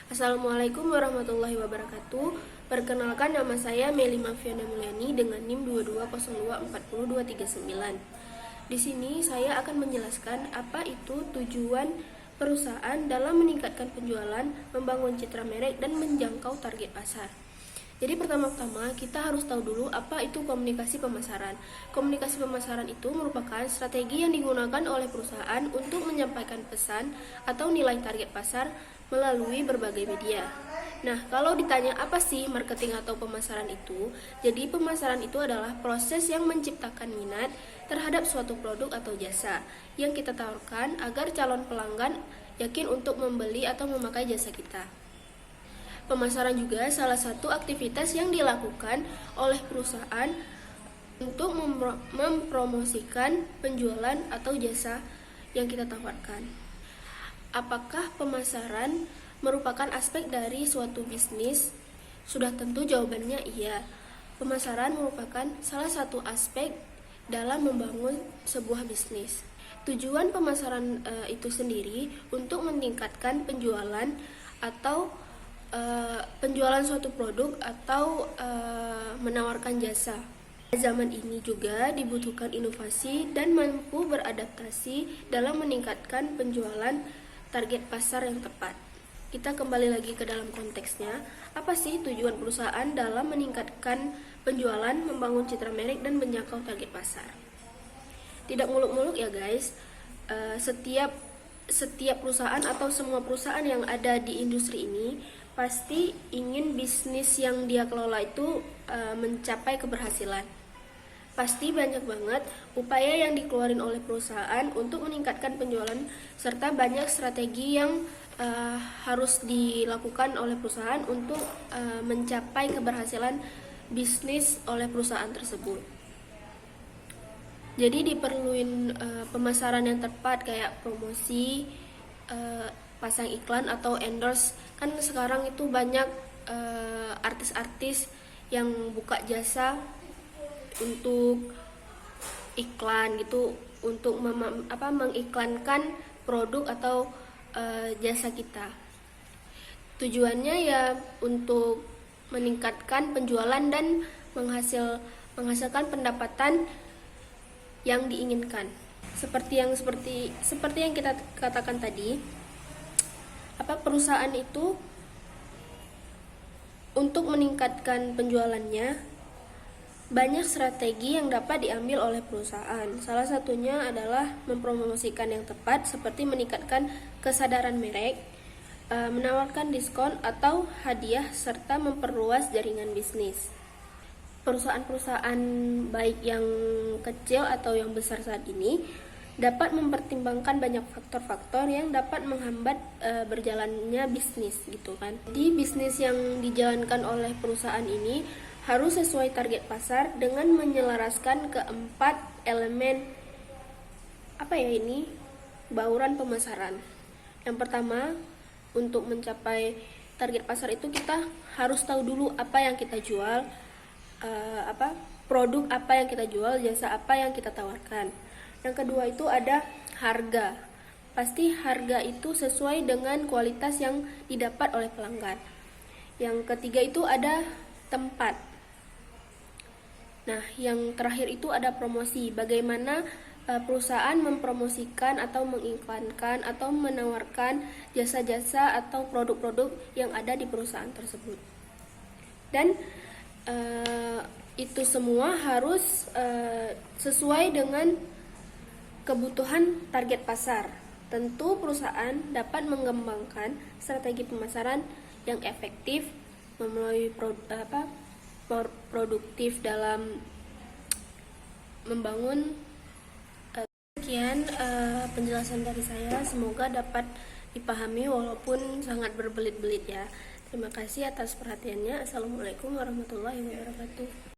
Assalamualaikum warahmatullahi wabarakatuh. Perkenalkan, nama saya Melima Fiana Mulyani dengan NIM 2202402239. Di sini saya akan menjelaskan apa itu tujuan perusahaan dalam meningkatkan penjualan, membangun citra merek, dan menjangkau target pasar. Jadi pertama-tama kita harus tahu dulu apa itu komunikasi pemasaran. Komunikasi pemasaran itu merupakan strategi yang digunakan oleh perusahaan untuk menyampaikan pesan atau nilai target pasar melalui berbagai media. Nah, kalau ditanya apa sih marketing atau pemasaran itu? Jadi pemasaran itu adalah proses yang menciptakan minat terhadap suatu produk atau jasa yang kita tawarkan agar calon pelanggan yakin untuk membeli atau memakai jasa kita. Pemasaran juga salah satu aktivitas yang dilakukan oleh perusahaan untuk mempromosikan penjualan atau jasa yang kita tawarkan. Apakah pemasaran merupakan aspek dari suatu bisnis? Sudah tentu jawabannya iya. Pemasaran merupakan salah satu aspek dalam membangun sebuah bisnis. Tujuan pemasaran itu sendiri untuk meningkatkan penjualan atau penjualan suatu produk atau menawarkan jasa. Zaman ini juga dibutuhkan inovasi dan mampu beradaptasi dalam meningkatkan penjualan target pasar yang tepat. Kita kembali lagi ke dalam konteksnya. Apa sih tujuan perusahaan dalam meningkatkan penjualan, membangun citra merek, dan menjangkau target pasar? Tidak muluk-muluk ya guys. Setiap perusahaan atau semua perusahaan yang ada di industri ini pasti ingin bisnis yang dia kelola itu mencapai keberhasilan. Pasti banyak banget upaya yang dikeluarin oleh perusahaan untuk meningkatkan penjualan, serta banyak strategi yang harus dilakukan oleh perusahaan untuk mencapai keberhasilan bisnis oleh perusahaan tersebut. Jadi diperluin pemasaran yang tepat kayak promosi, pasang iklan atau endorse. Kan sekarang itu banyak artis-artis yang buka jasa untuk iklan gitu, untuk mengiklankan produk atau jasa kita. Tujuannya ya untuk meningkatkan penjualan dan menghasilkan pendapatan yang diinginkan. Seperti yang kita katakan tadi, perusahaan itu untuk meningkatkan penjualannya banyak strategi yang dapat diambil oleh perusahaan. Salah satunya adalah mempromosikan yang tepat, seperti meningkatkan kesadaran merek, menawarkan diskon atau hadiah, serta memperluas jaringan bisnis. Perusahaan-perusahaan baik yang kecil atau yang besar saat ini dapat mempertimbangkan banyak faktor-faktor yang dapat menghambat berjalannya bisnis gitu kan. Di bisnis yang dijalankan oleh perusahaan ini harus sesuai target pasar dengan menyelaraskan keempat elemen bauran pemasaran. Yang pertama, untuk mencapai target pasar itu kita harus tahu dulu apa yang kita jual, produk apa yang kita jual, jasa apa yang kita tawarkan. Yang kedua itu ada harga. Pasti harga itu sesuai dengan kualitas yang didapat oleh pelanggan. Yang ketiga itu ada tempat. Nah, yang terakhir itu ada promosi. Bagaimana perusahaan mempromosikan atau mengiklankan atau menawarkan jasa-jasa atau produk-produk yang ada di perusahaan tersebut. Dan itu semua harus sesuai dengan kebutuhan target pasar. Tentu perusahaan dapat mengembangkan strategi pemasaran yang efektif melalui produktif dalam membangun. Sekian penjelasan dari saya, semoga dapat dipahami walaupun sangat berbelit-belit ya. Terima kasih atas perhatiannya. Assalamualaikum warahmatullahi wabarakatuh.